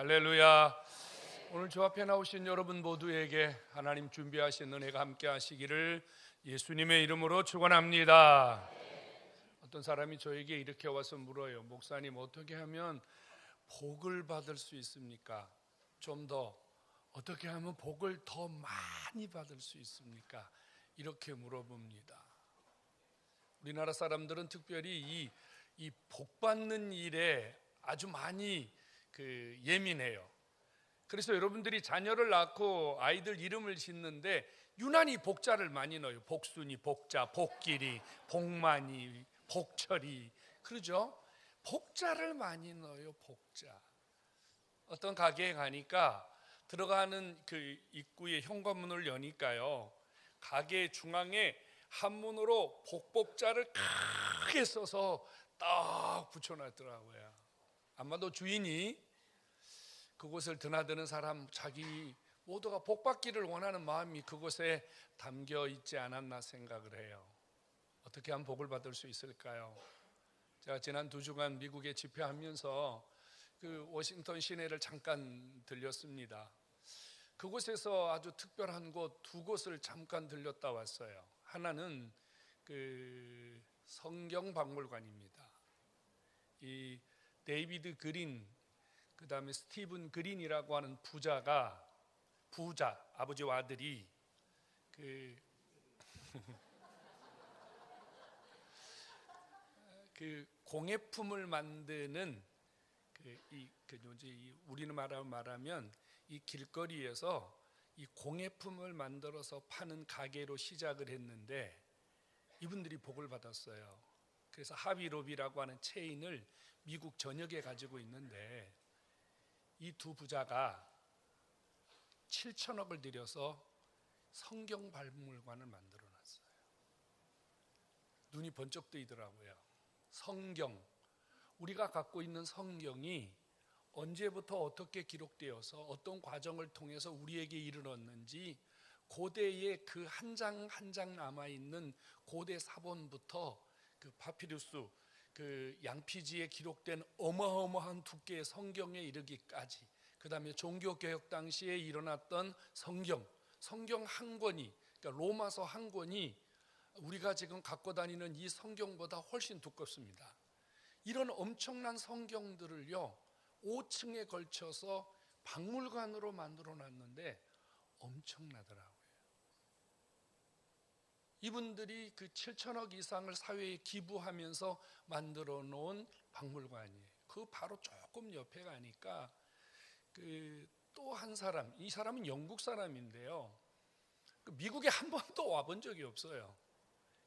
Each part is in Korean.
할렐루야. 오늘 저 앞에 나오신 여러분 모두에게 하나님 준비하신 은혜가 함께 하시기를 예수님의 이름으로 축원합니다. 어떤 사람이 저에게 이렇게 와서 물어요. 목사님, 어떻게 하면 복을 받을 수 있습니까? 좀 더 어떻게 하면 복을 더 많이 받을 수 있습니까? 이렇게 물어봅니다. 우리나라 사람들은 특별히 이 복 받는 일에 아주 많이 예민해요. 그래서 여러분들이 자녀를 낳고 아이들 이름을 짓는데 유난히 복자를 많이 넣어요. 복순이, 복자, 복길이, 복만이, 복철이, 그러죠? 복자를 많이 넣어요. 복자. 어떤 가게에 가니까 들어가는 그 입구에 현관문을 여니까요, 가게 중앙에 한문으로 복복자를 크게 써서 딱 붙여놨더라고요. 아마도 주인이 그곳을 드나드는 사람, 자기 모두가 복받기를 원하는 마음이 그곳에 담겨 있지 않았나 생각을 해요. 어떻게 하면 복을 받을 수 있을까요? 제가 지난 2주간 미국에 집회하면서 그 워싱턴 시내를 잠깐 들렸습니다. 그곳에서 아주 특별한 곳 2곳을 잠깐 들렸다 왔어요. 하나는 그 성경박물관입니다. 이 데이비드 그린, 그 다음에 스티븐 그린이라고 하는 부자, 아버지와 아들이 그 공예품을 만드는 우리는 말하면 이 길거리에서 이 공예품을 만들어서 파는 가게로 시작을 했는데 이분들이 복을 받았어요. 그래서 하비로비라고 하는 체인을 미국 전역에 가지고 있는데 이 2 부자가 7천억을 들여서 성경 박물관을 만들어 놨어요. 눈이 번쩍 뜨이더라고요. 성경, 우리가 갖고 있는 성경이 언제부터 어떻게 기록되어서 어떤 과정을 통해서 우리에게 이르렀는지 고대의 그 한 장 한 장 남아있는 고대 사본부터 그 파피루스, 그 양피지에 기록된 어마어마한 두께의 성경에 이르기까지, 그 다음에 종교개혁 당시에 일어났던 성경 한 권이, 그러니까 로마서 한 권이 우리가 지금 갖고 다니는 이 성경보다 훨씬 두껍습니다. 이런 엄청난 성경들을요 5층에 걸쳐서 박물관으로 만들어 놨는데 엄청나더라고요. 이분들이 그 7천억 이상을 사회에 기부하면서 만들어 놓은 박물관이에요. 그 바로 조금 옆에 가니까 그 또 한 사람, 이 사람은 영국 사람인데요, 미국에 한 번도 와본 적이 없어요.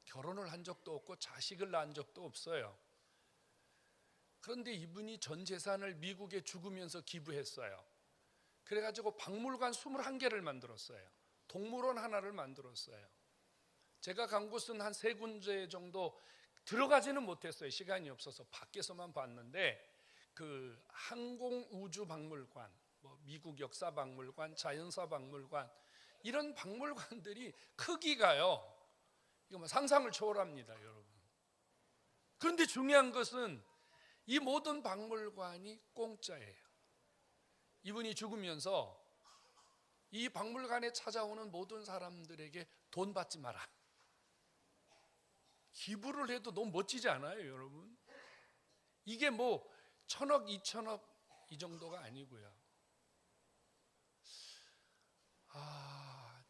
결혼을 한 적도 없고 자식을 낳은 적도 없어요. 그런데 이분이 전 재산을 미국에 죽으면서 기부했어요. 그래가지고 박물관 21개를 만들었어요. 동물원 하나를 만들었어요. 제가 간 곳은 한 3군데 정도 들어가지는 못했어요. 시간이 없어서 밖에서만 봤는데 그 항공우주박물관, 미국 역사박물관, 자연사박물관, 이런 박물관들이 크기가요 이거 상상을 초월합니다, 여러분. 그런데 중요한 것은 이 모든 박물관이 공짜예요. 이분이 죽으면서 이 박물관에 찾아오는 모든 사람들에게 돈 받지 마라, 기부를 해도 너무 멋지지 않아요, 여러분? 이게 1,000억, 2,000억 이 정도가 아니고요.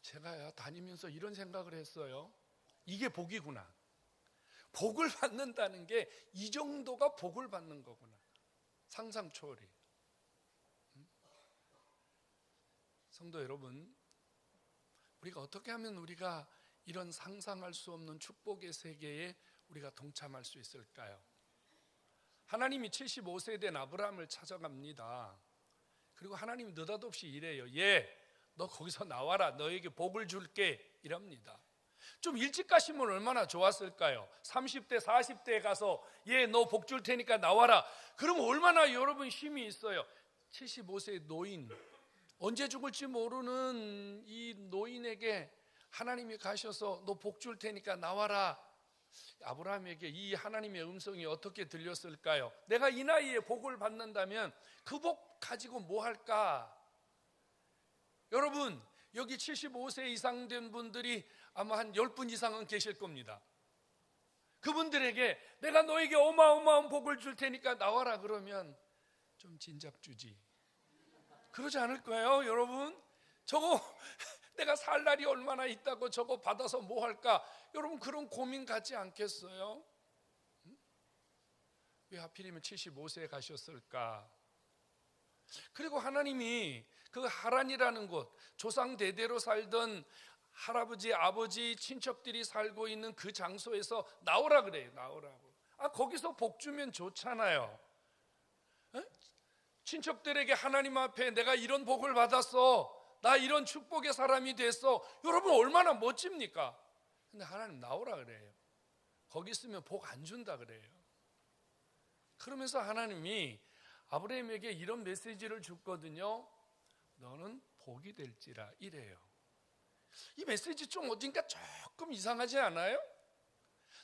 제가 다니면서 이런 생각을 했어요. 이게 복이구나. 복을 받는다는 게 이 정도가 복을 받는 거구나. 상상 초월이. 성도 여러분, 우리가 어떻게 하면 우리가 이런 상상할 수 없는 축복의 세계에 우리가 동참할 수 있을까요? 하나님이 75세 된 아브라함을 찾아갑니다. 그리고 하나님이 느닷없이 이래요. 너 거기서 나와라, 너에게 복을 줄게, 이럽니다. 좀 일찍 가시면 얼마나 좋았을까요? 30대 40대에 가서 너 복 줄 테니까 나와라, 그럼 얼마나 여러분 힘이 있어요. 75세의 노인, 언제 죽을지 모르는 이 노인에게 하나님이 가셔서 너 복 줄 테니까 나와라. 아브라함에게 이 하나님의 음성이 어떻게 들렸을까요? 내가 이 나이에 복을 받는다면 그 복 가지고 뭐 할까? 여러분, 여기 75세 이상 된 분들이 아마 한 10분 이상은 계실 겁니다. 그분들에게 내가 너에게 어마어마한 복을 줄 테니까 나와라 그러면 좀 진작 주지. 그러지 않을 거예요, 여러분? 저거 내가 살 날이 얼마나 있다고 저거 받아서 뭐 할까? 여러분, 그런 고민 갖지 않겠어요? 왜 하필이면 75세에 가셨을까? 그리고 하나님이 그 하란이라는 곳, 조상 대대로 살던 할아버지, 아버지, 친척들이 살고 있는 그 장소에서 나오라 그래요. 나오라고. 거기서 복 주면 좋잖아요. 친척들에게 하나님 앞에 내가 이런 복을 받았어, 나 이런 축복의 사람이 됐어. 여러분, 얼마나 멋집니까? 근데 하나님 나오라 그래요. 거기 있으면 복 안 준다 그래요. 그러면서 하나님이 아브라함에게 이런 메시지를 줬거든요. 너는 복이 될지라, 이래요. 이 메시지 좀 어딘가 조금 이상하지 않아요?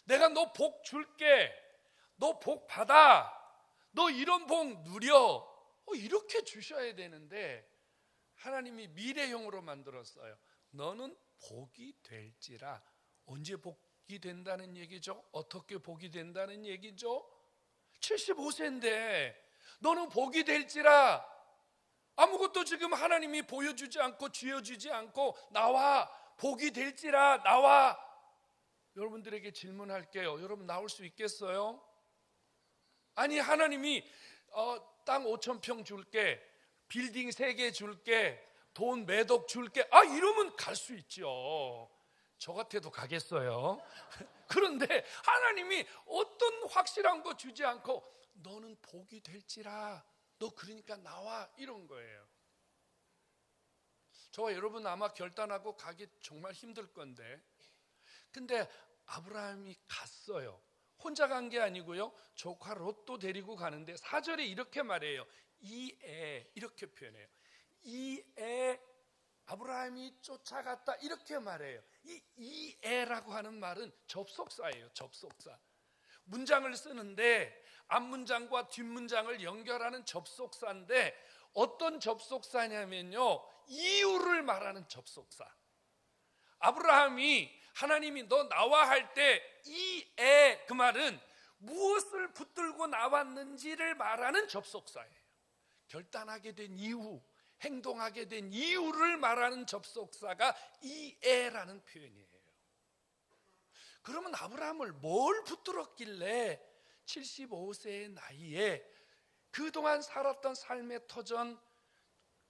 내가 너 복 줄게, 너 복 받아, 너 이런 복 누려, 이렇게 주셔야 되는데 하나님이 미래형으로 만들었어요. 너는 복이 될지라. 언제 복이 된다는 얘기죠? 어떻게 복이 된다는 얘기죠? 75세인데 너는 복이 될지라. 아무것도 지금 하나님이 보여주지 않고 쥐어주지 않고 나와, 복이 될지라, 나와. 여러분들에게 질문할게요. 여러분 나올 수 있겠어요? 아니, 하나님이 땅 5,000평 줄게, 빌딩 3개 줄게, 돈 몇억 줄게, 이러면 갈 수 있죠. 저 같아도 가겠어요. 그런데 하나님이 어떤 확실한 거 주지 않고 너는 복이 될지라, 너 그러니까 나와, 이런 거예요. 저와 여러분 아마 결단하고 가기 정말 힘들 건데, 근데 아브라함이 갔어요. 혼자 간 게 아니고요, 조카 롯도 데리고 가는데 4절에 이렇게 말해요. 이 애, 이렇게 표현해요. 이 애 아브라함이 쫓아갔다, 이렇게 말해요. 이 애라고 하는 말은 접속사예요. 접속사. 문장을 쓰는데 앞문장과 뒷문장을 연결하는 접속사인데, 어떤 접속사냐면요, 이유를 말하는 접속사. 아브라함이 하나님이 너 나와 할 때 이 애, 그 말은 무엇을 붙들고 나왔는지를 말하는 접속사예요. 결단하게 된 이유, 행동하게 된 이유를 말하는 접속사가 이 애라는 표현이에요. 그러면 아브라함을 뭘 붙들었길래 75세의 나이에 그동안 살았던 삶의 터전,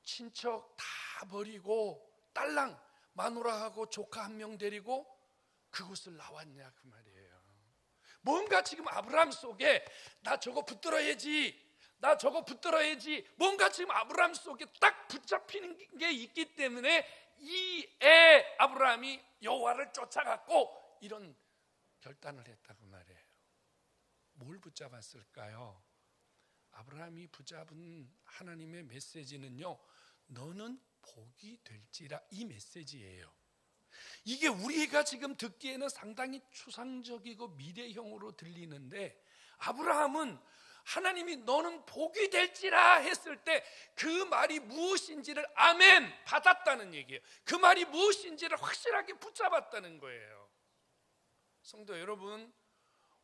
친척 다 버리고 딸랑 마누라하고 조카 1명 데리고 그곳을 나왔냐, 그 말이에요. 뭔가 지금 아브라함 속에 나 저거 붙들어야지, 나 저거 붙들어야지, 뭔가 지금 아브라함 속에 딱 붙잡히는 게 있기 때문에 이 애 아브라함이 여호와를 쫓아갔고 이런 결단을 했다고 말이에요. 뭘 붙잡았을까요? 아브라함이 붙잡은 하나님의 메시지는요, 너는 복이 될지라, 이 메시지예요. 이게 우리가 지금 듣기에는 상당히 추상적이고 미래형으로 들리는데, 아브라함은 하나님이 너는 복이 될지라 했을 때 그 말이 무엇인지를 아멘 받았다는 얘기예요. 그 말이 무엇인지를 확실하게 붙잡았다는 거예요. 성도 여러분,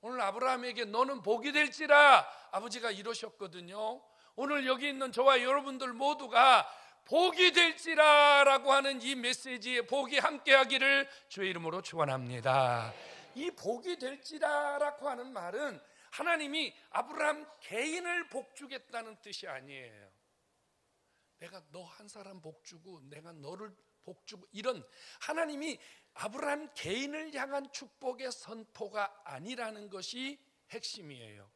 오늘 아브라함에게 너는 복이 될지라 아버지가 이러셨거든요. 오늘 여기 있는 저와 여러분들 모두가 복이 될지라라고 하는 이 메시지에 복이 함께하기를 주의 이름으로 축원합니다. 이 복이 될지라라고 하는 말은 하나님이 아브라함 개인을 복주겠다는 뜻이 아니에요. 내가 너 한 사람 복주고 내가 너를 복주고, 이런 하나님이 아브라함 개인을 향한 축복의 선포가 아니라는 것이 핵심이에요.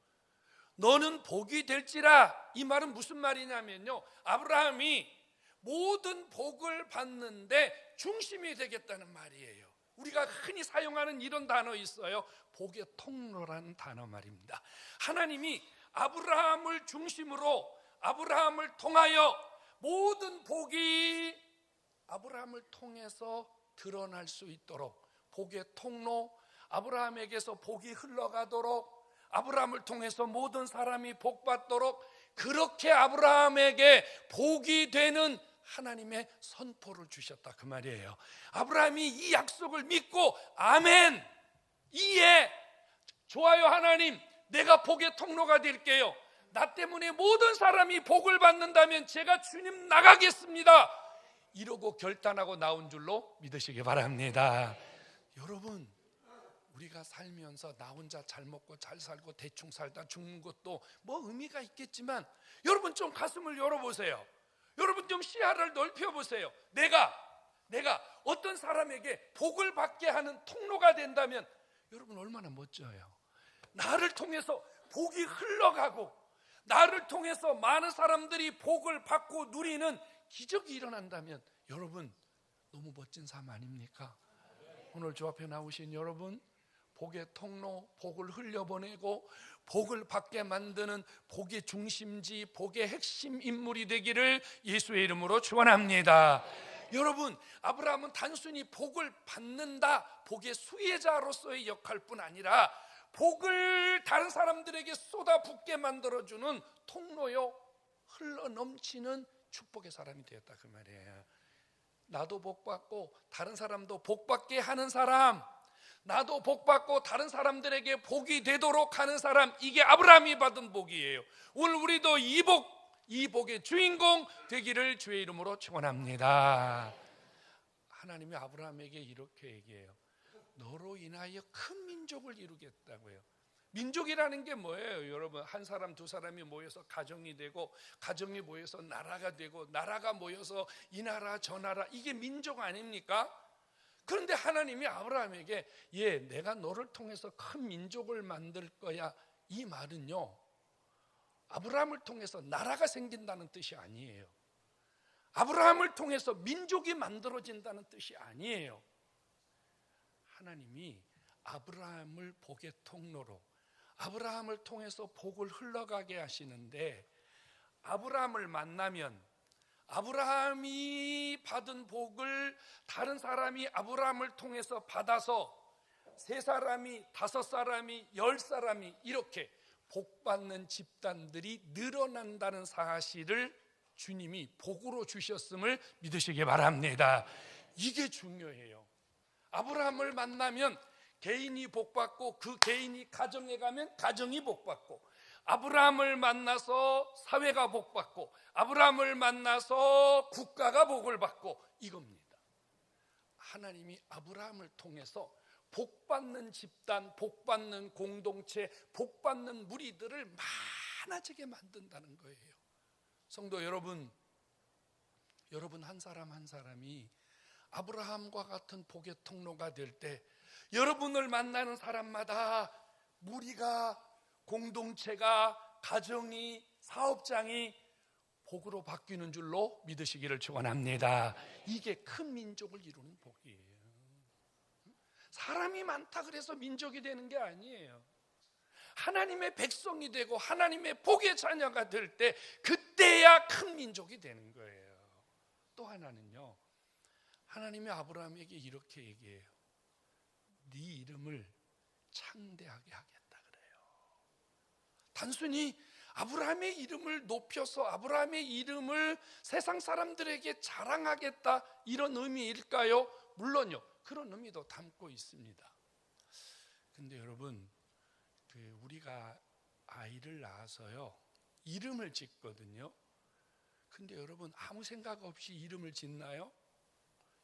너는 복이 될지라, 이 말은 무슨 말이냐면요, 아브라함이 모든 복을 받는데 중심이 되겠다는 말이에요. 우리가 흔히 사용하는 이런 단어 있어요. 복의 통로라는 단어 말입니다. 하나님이 아브라함을 중심으로, 아브라함을 통하여 모든 복이 아브라함을 통해서 드러날 수 있도록, 복의 통로, 아브라함에게서 복이 흘러가도록, 아브라함을 통해서 모든 사람이 복 받도록 그렇게 아브라함에게 복이 되는 하나님의 선포를 주셨다 그 말이에요. 아브라함이 이 약속을 믿고 아멘, 이해, 좋아요 하나님, 내가 복의 통로가 될게요. 나 때문에 모든 사람이 복을 받는다면 제가 주님 나가겠습니다, 이러고 결단하고 나온 줄로 믿으시기 바랍니다. 여러분, 우리가 살면서 나 혼자 잘 먹고 잘 살고 대충 살다 죽는 것도 뭐 의미가 있겠지만, 여러분 좀 가슴을 열어보세요. 여러분 좀 시야를 넓혀보세요. 내가 어떤 사람에게 복을 받게 하는 통로가 된다면 여러분 얼마나 멋져요. 나를 통해서 복이 흘러가고 나를 통해서 많은 사람들이 복을 받고 누리는 기적이 일어난다면 여러분 너무 멋진 삶 아닙니까? 오늘 주 앞에 나오신 여러분, 복의 통로, 복을 흘려보내고 복을 받게 만드는 복의 중심지, 복의 핵심 인물이 되기를 예수의 이름으로 축원합니다. 여러분, 아브라함은 단순히 복을 받는다, 복의 수혜자로서의 역할뿐 아니라 복을 다른 사람들에게 쏟아붓게 만들어주는 통로요, 흘러넘치는 축복의 사람이 되었다 그 말이에요. 나도 복받고 다른 사람도 복받게 하는 사람, 나도 복받고 다른 사람들에게 복이 되도록 하는 사람, 이게 아브라함이 받은 복이에요. 오늘 우리도 이 복의 주인공 되기를 주의 이름으로 축원합니다. 하나님이 아브라함에게 이렇게 얘기해요. 너로 인하여 큰 민족을 이루겠다고요. 민족이라는 게 뭐예요? 여러분, 한 사람 두 사람이 모여서 가정이 되고, 가정이 모여서 나라가 되고, 나라가 모여서 이 나라 저 나라, 이게 민족 아닙니까? 그런데 하나님이 아브라함에게 내가 너를 통해서 큰 민족을 만들 거야, 이 말은요, 아브라함을 통해서 나라가 생긴다는 뜻이 아니에요. 아브라함을 통해서 민족이 만들어진다는 뜻이 아니에요. 하나님이 아브라함을 복의 통로로, 아브라함을 통해서 복을 흘러가게 하시는데, 아브라함을 만나면 아브라함이 받은 복을 다른 사람이 아브라함을 통해서 받아서 3사람이 5사람이 10사람이 이렇게 복받는 집단들이 늘어난다는 사실을 주님이 복으로 주셨음을 믿으시기 바랍니다. 이게 중요해요. 아브라함을 만나면 개인이 복받고, 그 개인이 가정에 가면 가정이 복받고, 아브라함을 만나서 사회가 복받고, 아브라함을 만나서 국가가 복을 받고, 이겁니다. 하나님이 아브라함을 통해서 복받는 집단, 복받는 공동체, 복받는 무리들을 많아지게 만든다는 거예요. 성도 여러분, 한 사람 한 사람이 아브라함과 같은 복의 통로가 될 때, 여러분을 만나는 사람마다 무리가, 공동체가, 가정이, 사업장이 복으로 바뀌는 줄로 믿으시기를 축원합니다. 이게 큰 민족을 이루는 복이에요. 사람이 많다 그래서 민족이 되는 게 아니에요. 하나님의 백성이 되고 하나님의 복의 자녀가 될 때, 그때야 큰 민족이 되는 거예요. 또 하나는요, 하나님이 아브라함에게 이렇게 얘기해요. 네 이름을 창대하게 하겠다 그래요. 단순히 아브라함의 이름을 높여서 아브라함의 이름을 세상 사람들에게 자랑하겠다, 이런 의미일까요? 물론요, 그런 의미도 담고 있습니다. 근데 여러분, 우리가 아이를 낳아서요, 이름을 짓거든요. 근데 여러분, 아무 생각 없이 이름을 짓나요?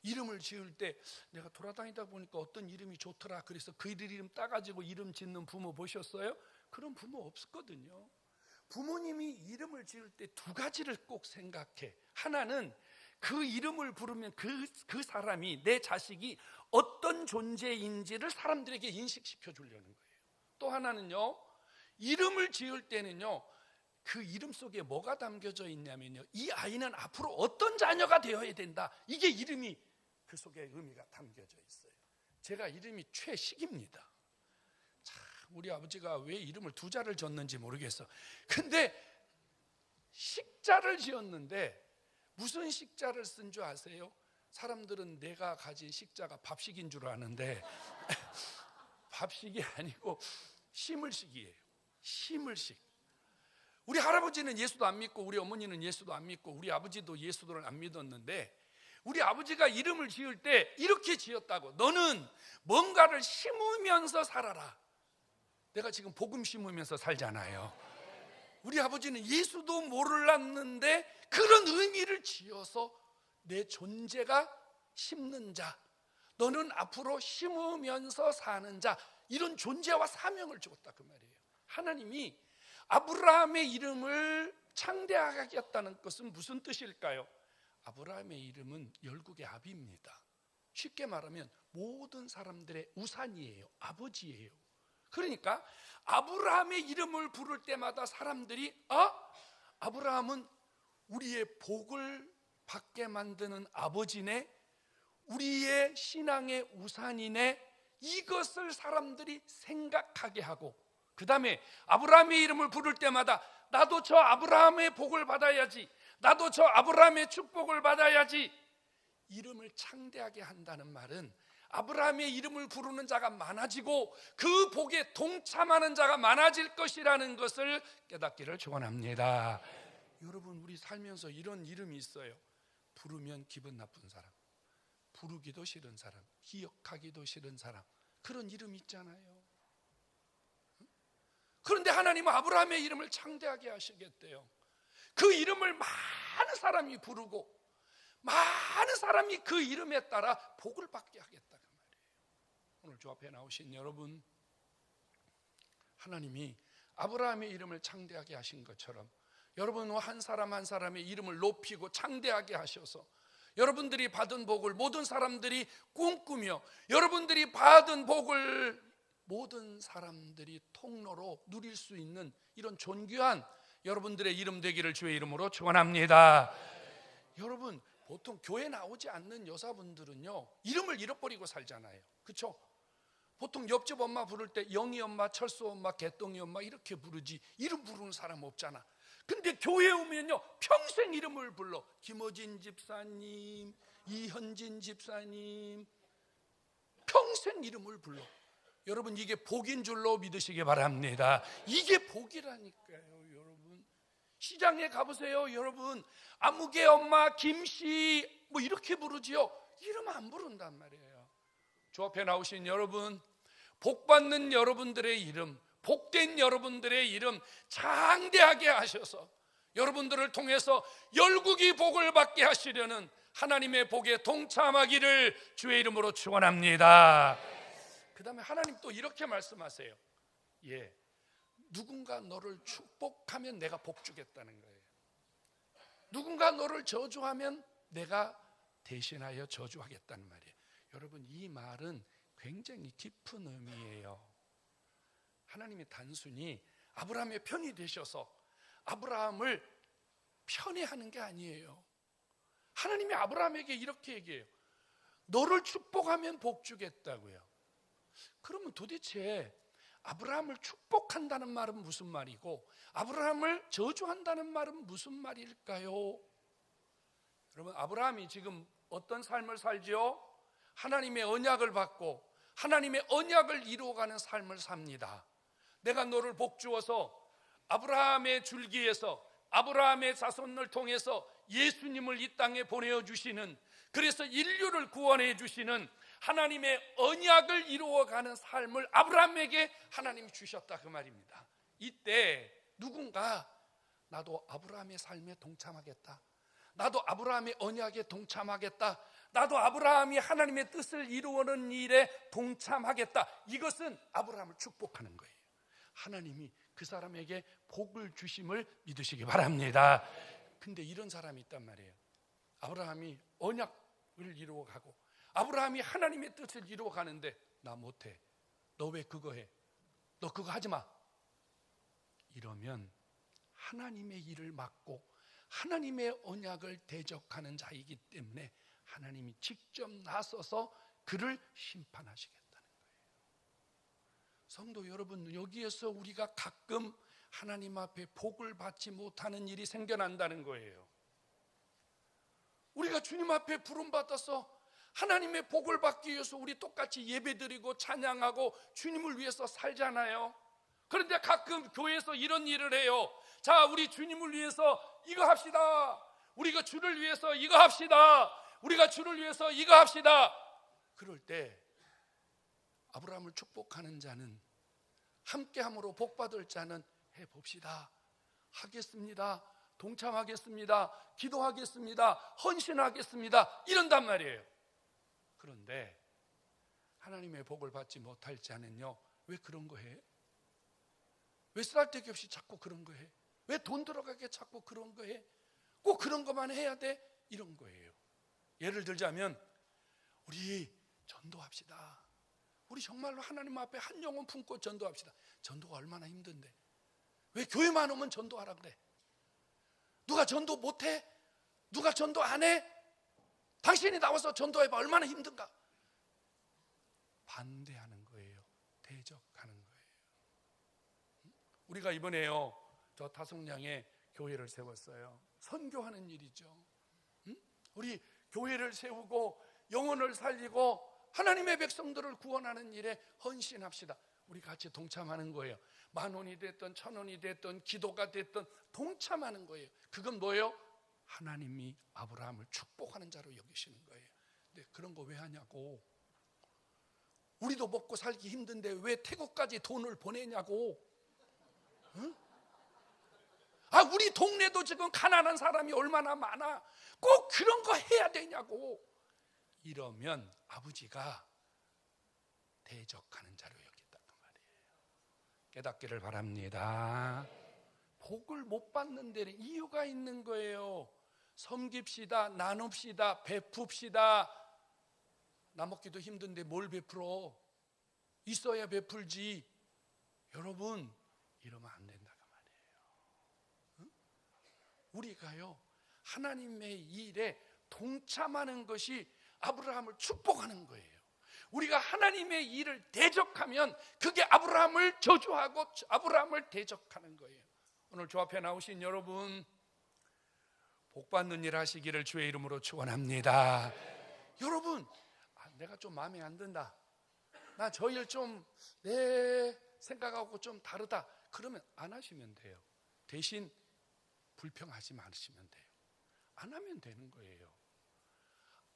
이름을 지을 때 내가 돌아다니다 보니까 어떤 이름이 좋더라, 그래서 그 이름 따가지고 이름 짓는 부모 보셨어요? 그런 부모 없었거든요. 부모님이 이름을 지을 때 2가지를 꼭 생각해. 하나는 그 이름을 부르면 그 사람이, 내 자식이 어떤 존재인지를 사람들에게 인식시켜 주려는 거예요. 또 하나는요, 이름을 지을 때는요, 그 이름 속에 뭐가 담겨져 있냐면요, 이 아이는 앞으로 어떤 자녀가 되어야 된다, 이게 이름이 그 속에 의미가 담겨져 있어요. 제가 이름이 최식입니다. 참, 우리 아버지가 왜 이름을 2자를 졌는지 모르겠어. 근데 식자를 지었는데 무슨 식자를 쓴 줄 아세요? 사람들은 내가 가진 식자가 밥식인 줄 아는데 밥식이 아니고 시물식이에요. 시물식. 우리 할아버지는 예수도 안 믿고 우리 어머니는 예수도 안 믿고 우리 아버지도 예수도를 안 믿었는데 우리 아버지가 이름을 지을 때 이렇게 지었다고. 너는 뭔가를 심으면서 살아라. 내가 지금 복음 심으면서 살잖아요. 우리 아버지는 예수도 몰랐는데 그런 의미를 지어서 내 존재가 심는 자, 너는 앞으로 심으면서 사는 자, 이런 존재와 사명을 주었다 그 말이에요. 하나님이 아브라함의 이름을 창대하겠다는 것은 무슨 뜻일까요? 아브라함의 이름은 열국의 아비입니다. 쉽게 말하면 모든 사람들의 우산이에요. 아버지예요. 그러니까 아브라함의 이름을 부를 때마다 사람들이 아브라함은 우리의 복을 받게 만드는 아버지네, 우리의 신앙의 우산이네, 이것을 사람들이 생각하게 하고, 그 다음에 아브라함의 이름을 부를 때마다 나도 저 아브라함의 복을 받아야지, 나도 저 아브라함의 축복을 받아야지, 이름을 창대하게 한다는 말은 아브라함의 이름을 부르는 자가 많아지고 그 복에 동참하는 자가 많아질 것이라는 것을 깨닫기를 축원합니다. 여러분, 우리 살면서 이런 이름이 있어요. 부르면 기분 나쁜 사람, 부르기도 싫은 사람, 기억하기도 싫은 사람, 그런 이름 있잖아요. 그런데 하나님은 아브라함의 이름을 창대하게 하시겠대요. 그 이름을 많은 사람이 부르고 많은 사람이 그 이름에 따라 복을 받게 하겠다 그 말이에요. 오늘 주 앞에 나오신 여러분, 하나님이 아브라함의 이름을 창대하게 하신 것처럼 여러분 한 사람 한 사람의 이름을 높이고 창대하게 하셔서 여러분들이 받은 복을 모든 사람들이 꿈꾸며 여러분들이 받은 복을 모든 사람들이 통로로 누릴 수 있는 이런 존귀한 여러분들의 이름 되기를 주의 이름으로 축원합니다. 여러분, 보통 교회 나오지 않는 여자분들은요 이름을 잃어버리고 살잖아요. 그렇죠? 보통 옆집 엄마 부를 때 영희 엄마, 철수 엄마, 개똥이 엄마 이렇게 부르지 이름 부르는 사람 없잖아. 근데 교회에 오면요 평생 이름을 불러. 김어진 집사님, 이현진 집사님, 평생 이름을 불러. 여러분, 이게 복인 줄로 믿으시기 바랍니다. 이게 복이라니까요. 여러분, 시장에 가보세요. 여러분, 아무개 엄마, 김씨 뭐 이렇게 부르지요. 이름 안 부른단 말이에요. 주 앞에 나오신 여러분, 복받는 여러분들의 이름, 복된 여러분들의 이름 장대하게 하셔서 여러분들을 통해서 열국이 복을 받게 하시려는 하나님의 복에 동참하기를 주의 이름으로 축원합니다. 그 다음에 하나님 또 이렇게 말씀하세요. 누군가 너를 축복하면 내가 복 주겠다는 거예요. 누군가 너를 저주하면 내가 대신하여 저주하겠다는 말이에요. 여러분, 이 말은 굉장히 깊은 의미예요. 하나님이 단순히 아브라함의 편이 되셔서 아브라함을 편애하는 게 아니에요. 하나님이 아브라함에게 이렇게 얘기해요. 너를 축복하면 복 주겠다고요. 그러면 도대체 아브라함을 축복한다는 말은 무슨 말이고 아브라함을 저주한다는 말은 무슨 말일까요? 여러분, 아브라함이 지금 어떤 삶을 살지요? 하나님의 언약을 받고 하나님의 언약을 이루어가는 삶을 삽니다. 내가 너를 복주어서 아브라함의 줄기에서 아브라함의 자손을 통해서 예수님을 이 땅에 보내주시는, 그래서 인류를 구원해 주시는 하나님의 언약을 이루어가는 삶을 아브라함에게 하나님이 주셨다 그 말입니다. 이때 누군가 나도 아브라함의 삶에 동참하겠다, 나도 아브라함의 언약에 동참하겠다, 나도 아브라함이 하나님의 뜻을 이루는 일에 동참하겠다, 이것은 아브라함을 축복하는 거예요. 하나님이 그 사람에게 복을 주심을 믿으시기 바랍니다. 근데 이런 사람이 있단 말이에요. 아브라함이 언약을 이루어가고 아브라함이 하나님의 뜻을 이루어가는데 나 못해, 너 왜 그거 해, 너 그거 하지 마, 이러면 하나님의 일을 막고 하나님의 언약을 대적하는 자이기 때문에 하나님이 직접 나서서 그를 심판하시겠다는 거예요. 성도 여러분, 여기에서 우리가 가끔 하나님 앞에 복을 받지 못하는 일이 생겨난다는 거예요. 우리가 주님 앞에 부름받아서 하나님의 복을 받기 위해서 우리 똑같이 예배드리고 찬양하고 주님을 위해서 살잖아요. 그런데 가끔 교회에서 이런 일을 해요. 자, 우리 주님을 위해서 이거 합시다. 우리가 주를 위해서 이거 합시다. 우리가 주를 위해서 이거 합시다. 그럴 때 아브라함을 축복하는 자는, 함께함으로 복받을 자는 해봅시다, 하겠습니다, 동참하겠습니다, 기도하겠습니다, 헌신하겠습니다, 이런단 말이에요. 그런데 하나님의 복을 받지 못할 자는요, 왜 그런 거 해? 왜 쓰잘데기 없이 자꾸 그런 거 해? 왜 돈 들어가게 자꾸 그런 거 해? 꼭 그런 것만 해야 돼? 이런 거예요. 예를 들자면 우리 전도합시다. 우리 정말로 하나님 앞에 한 영혼 품고 전도합시다. 전도가 얼마나 힘든데 왜 교회만 오면 전도하라 그래? 누가 전도 못해? 누가 전도 안 해? 당신이 나와서 전도해봐. 얼마나 힘든가? 반대하는 거예요. 대적하는 거예요. 우리가 이번에요, 저 다송량에 교회를 세웠어요. 선교하는 일이죠. 우리 교회를 세우고 영혼을 살리고 하나님의 백성들을 구원하는 일에 헌신합시다. 우리 같이 동참하는 거예요. 10,000원이 됐든 1,000원이 됐든 기도가 됐든 동참하는 거예요. 그건 뭐예요? 하나님이 아브라함을 축복하는 자로 여기시는 거예요. 근데 그런 거 왜 하냐고. 우리도 먹고 살기 힘든데 왜 태국까지 돈을 보내냐고. 응? 아, 우리 동네도 지금 가난한 사람이 얼마나 많아. 꼭 그런 거 해야 되냐고. 이러면 아버지가 대적하는 자로 여긴다는 말이에요. 깨닫기를 바랍니다. 복을 못 받는 데는 이유가 있는 거예요. 섬깁시다, 나눕시다, 베풉시다. 나먹기도 힘든데 뭘 베풀어? 있어야 베풀지. 여러분, 이러면 안 된다는 말이에요. 응? 우리가요, 하나님의 일에 동참하는 것이 아브라함을 축복하는 거예요. 우리가 하나님의 일을 대적하면 그게 아브라함을 저주하고 아브라함을 대적하는 거예요. 오늘 주 앞에 나오신 여러분, 복받는 일 하시기를 주의 이름으로 축원합니다. 여러분, 내가 좀 마음에 안 든다, 나 저 일 좀 내 생각하고 좀 다르다, 그러면 안 하시면 돼요. 대신 불평하지 마시면 돼요. 안 하면 되는 거예요.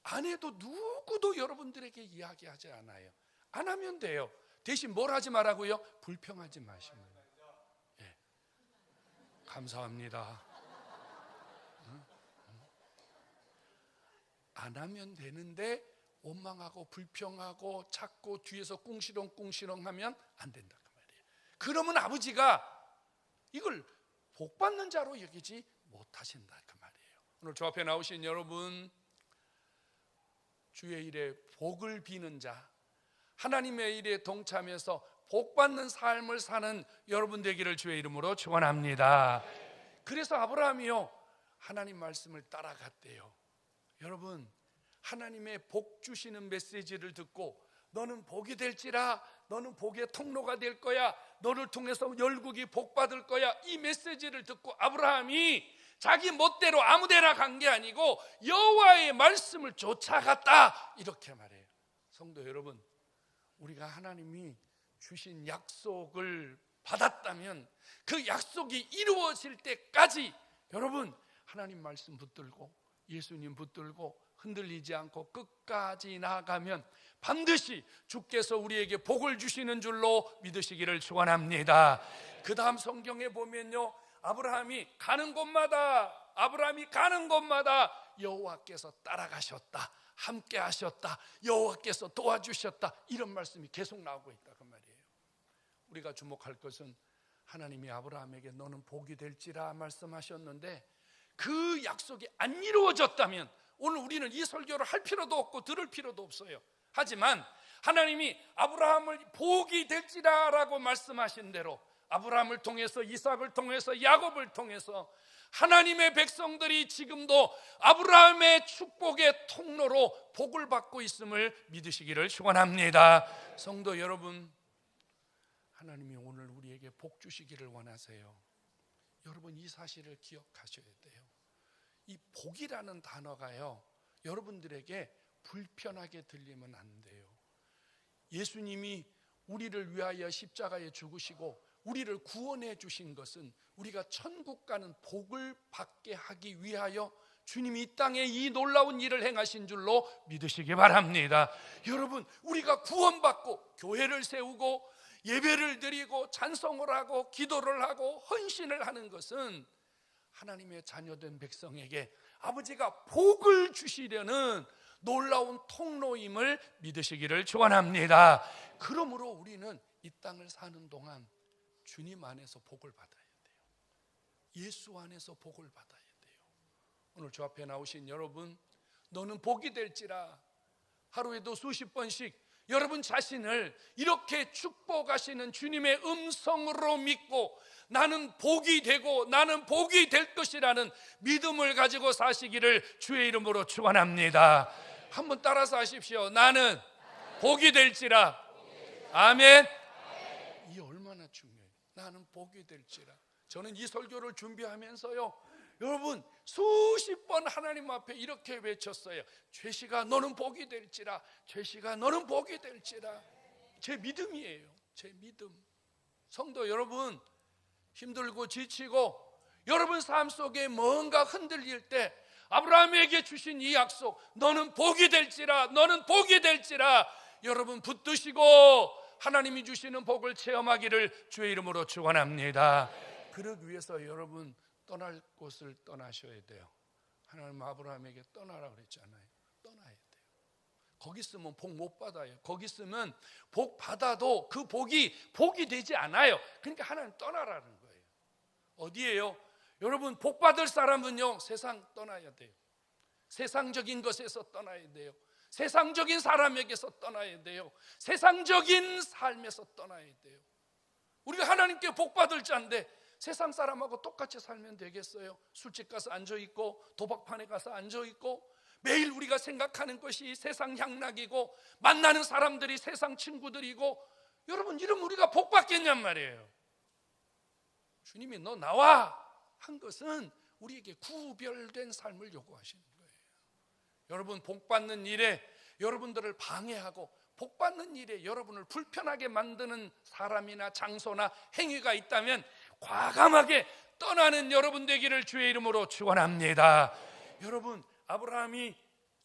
안 해도 누구도 여러분들에게 이야기하지 않아요. 안 하면 돼요. 대신 뭘 하지 말라고요? 불평하지 마시면 돼요. 예. 감사합니다. 응? 안 하면 되는데 원망하고 불평하고 자꾸 뒤에서 꿍시렁꿍시렁 하면 안 된다 그 말이에요. 그러면 아버지가 이걸 복받는 자로 여기지 못하신다 그 말이에요. 오늘 주 앞에 나오신 여러분, 주의 일에 복을 비는 자, 하나님의 일에 동참해서 복받는 삶을 사는 여러분 되기를 주의 이름으로 축원합니다. 그래서 아브라함이요, 하나님 말씀을 따라갔대요. 여러분, 하나님의 복 주시는 메시지를 듣고 너는 복이 될지라, 너는 복의 통로가 될 거야, 너를 통해서 열국이 복받을 거야, 이 메시지를 듣고 아브라함이 자기 멋대로 아무데나 간 게 아니고 여호와의 말씀을 쫓아갔다, 이렇게 말해요. 성도 여러분, 우리가 하나님이 주신 약속을 받았다면 그 약속이 이루어질 때까지 여러분, 하나님 말씀 붙들고 예수님 붙들고 흔들리지 않고 끝까지 나아가면 반드시 주께서 우리에게 복을 주시는 줄로 믿으시기를 축원합니다. 그 다음 성경에 보면요, 아브라함이 가는 곳마다 여호와께서 따라가셨다, 함께 하셨다, 여호와께서 도와주셨다, 이런 말씀이 계속 나오고 있다 그 말이에요. 우리가 주목할 것은 하나님이 아브라함에게 너는 복이 될지라 말씀하셨는데 그 약속이 안 이루어졌다면 오늘 우리는 이 설교를 할 필요도 없고 들을 필요도 없어요. 하지만 하나님이 아브라함을 복이 될지라 라고 말씀하신 대로 아브라함을 통해서, 이삭을 통해서, 야곱을 통해서 하나님의 백성들이 지금도 아브라함의 축복의 통로로 복을 받고 있음을 믿으시기를 축원합니다. 성도 여러분, 하나님이 오늘 우리에게 복 주시기를 원하세요. 여러분, 이 사실을 기억하셔야 돼요. 이 복이라는 단어가요, 여러분들에게 불편하게 들리면 안 돼요. 예수님이 우리를 위하여 십자가에 죽으시고 우리를 구원해 주신 것은 우리가 천국 가는 복을 받게 하기 위하여 주님이 이 땅에 이 놀라운 일을 행하신 줄로 믿으시기 바랍니다. 여러분, 우리가 구원받고 교회를 세우고 예배를 드리고 찬송을 하고 기도를 하고 헌신을 하는 것은 하나님의 자녀된 백성에게 아버지가 복을 주시려는 놀라운 통로임을 믿으시기를 축원합니다. 그러므로 우리는 이 땅을 사는 동안 주님 안에서 복을 받아야 돼요. 예수 안에서 복을 받아야 돼요. 오늘 저 앞에 나오신 여러분, 너는 복이 될지라, 하루에도 수십 번씩 여러분 자신을 이렇게 축복하시는 주님의 음성으로 믿고 나는 복이 되고 나는 복이 될 것이라는 믿음을 가지고 사시기를 주의 이름으로 축원합니다. 한번 따라서 하십시오. 나는 복이 될지라. 아멘. 이 얼마나 중요해요. 나는 복이 될지라. 저는 이 설교를 준비하면서요, 여러분 수십 번 하나님 앞에 이렇게 외쳤어요. 죄시가 너는 복이 될지라. 죄시가 너는 복이 될지라. 제 믿음이에요. 제 믿음. 성도 여러분, 힘들고 지치고 여러분 삶 속에 뭔가 흔들릴 때 아브라함에게 주신 이 약속, 너는 복이 될지라, 너는 복이 될지라, 여러분 붙드시고 하나님이 주시는 복을 체험하기를 주의 이름으로 축원합니다. 그러기 위해서 여러분 떠날 곳을 떠나셔야 돼요. 하나님 아브라함에게 떠나라 그랬잖아요. 떠나야 돼요. 거기 있으면 복 못 받아요. 거기 있으면 복 받아도 그 복이 복이 되지 않아요. 그러니까 하나님 떠나라는 거예요. 어디예요? 여러분 복 받을 사람은요, 세상 떠나야 돼요. 세상적인 것에서 떠나야 돼요. 세상적인 사람에게서 떠나야 돼요. 세상적인 삶에서 떠나야 돼요. 우리가 하나님께 복 받을 자인데 세상 사람하고 똑같이 살면 되겠어요? 술집 가서 앉아있고 도박판에 가서 앉아있고 매일 우리가 생각하는 것이 세상 향락이고 만나는 사람들이 세상 친구들이고, 여러분 이러면 우리가 복 받겠냔 말이에요. 주님이 너 나와 한 것은 우리에게 구별된 삶을 요구하시는 거예요. 여러분 복 받는 일에 여러분들을 방해하고 복 받는 일에 여러분을 불편하게 만드는 사람이나 장소나 행위가 있다면 과감하게 떠나는 여러분 되기를 주의 이름으로 축원합니다. 여러분 아브라함이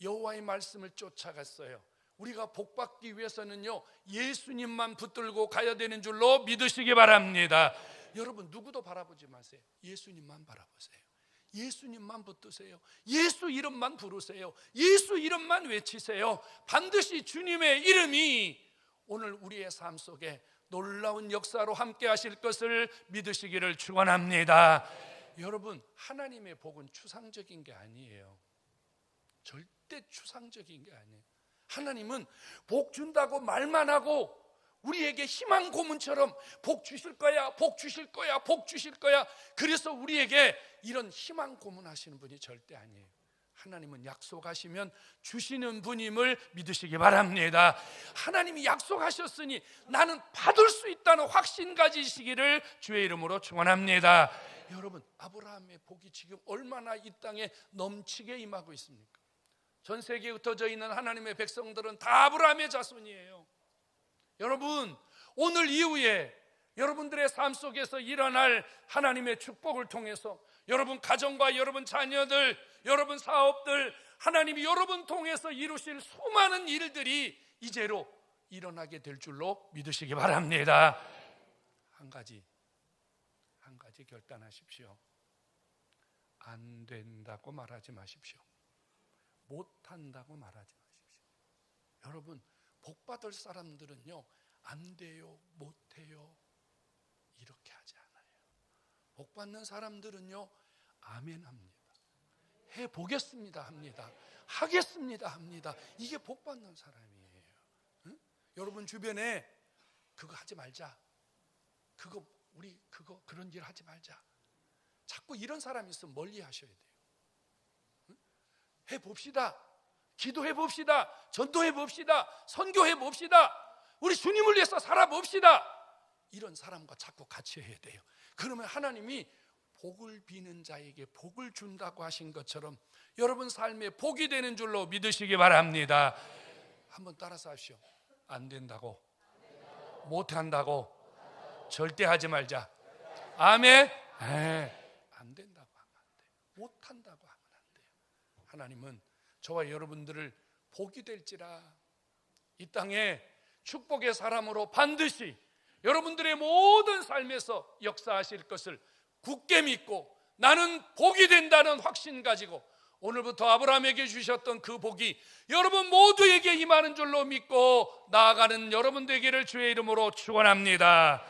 여호와의 말씀을 쫓아갔어요. 우리가 복 받기 위해서는요, 예수님만 붙들고 가야 되는 줄로 믿으시기 바랍니다. 여러분 누구도 바라보지 마세요. 예수님만 바라보세요. 예수님만 붙드세요. 예수 이름만 부르세요. 예수 이름만 외치세요. 반드시 주님의 이름이 오늘 우리의 삶 속에 놀라운 역사로 함께 하실 것을 믿으시기를 축원합니다. 여러분 하나님의 복은 추상적인 게 아니에요. 절대 추상적인 게 아니에요. 하나님은 복 준다고 말만 하고 우리에게 희망 고문처럼 복 주실 거야, 복 주실 거야, 복 주실 거야, 그래서 우리에게 이런 희망 고문하시는 분이 절대 아니에요. 하나님은 약속하시면 주시는 분임을 믿으시기 바랍니다. 하나님이 약속하셨으니 나는 받을 수 있다는 확신 가지시기를 주의 이름으로 축원합니다. 여러분 아브라함의 복이 지금 얼마나 이 땅에 넘치게 임하고 있습니까? 전 세계에 흩어져 있는 하나님의 백성들은 다 아브라함의 자손이에요. 여러분 오늘 이후에 여러분들의 삶 속에서 일어날 하나님의 축복을 통해서 여러분 가정과 여러분 자녀들, 여러분 사업들, 하나님이 여러분 통해서 이루실 수많은 일들이 이제로 일어나게 될 줄로 믿으시기 바랍니다. 한 가지 결단하십시오. 안 된다고 말하지 마십시오. 못한다고 말하지 마십시오. 여러분 복 받을 사람들은요, 안 돼요, 못해요 이렇게 하지 않아요. 복 받는 사람들은요, 아멘 합니다. 해보겠습니다 합니다. 하겠습니다 합니다. 이게 복 받는 사람이에요. 응? 여러분 주변에 그거 하지 말자, 우리 그런 일 하지 말자, 자꾸 이런 사람이 있으면 멀리 하셔야 돼요. 응? 해봅시다. 기도해봅시다. 전도해봅시다. 선교해봅시다. 우리 주님을 위해서 살아봅시다. 이런 사람과 자꾸 같이 해야 돼요. 그러면 하나님이 복을 비는 자에게 복을 준다고 하신 것처럼 여러분 삶에 복이 되는 줄로 믿으시기 바랍니다. 한번 따라서 하십시오. 안 된다고, 못한다고 절대 하지 말자. 아멘. 안 된다고 하면 안 돼요. 못한다고 하면 안 돼요. 하나님은 저와 여러분들을 복이 될지라 이 땅에 축복의 사람으로 반드시 여러분들의 모든 삶에서 역사하실 것을 굳게 믿고 나는 복이 된다는 확신 가지고 오늘부터 아브라함에게 주셨던 그 복이 여러분 모두에게 임하는 줄로 믿고 나아가는 여러분 되기를 주의 이름으로 축원합니다.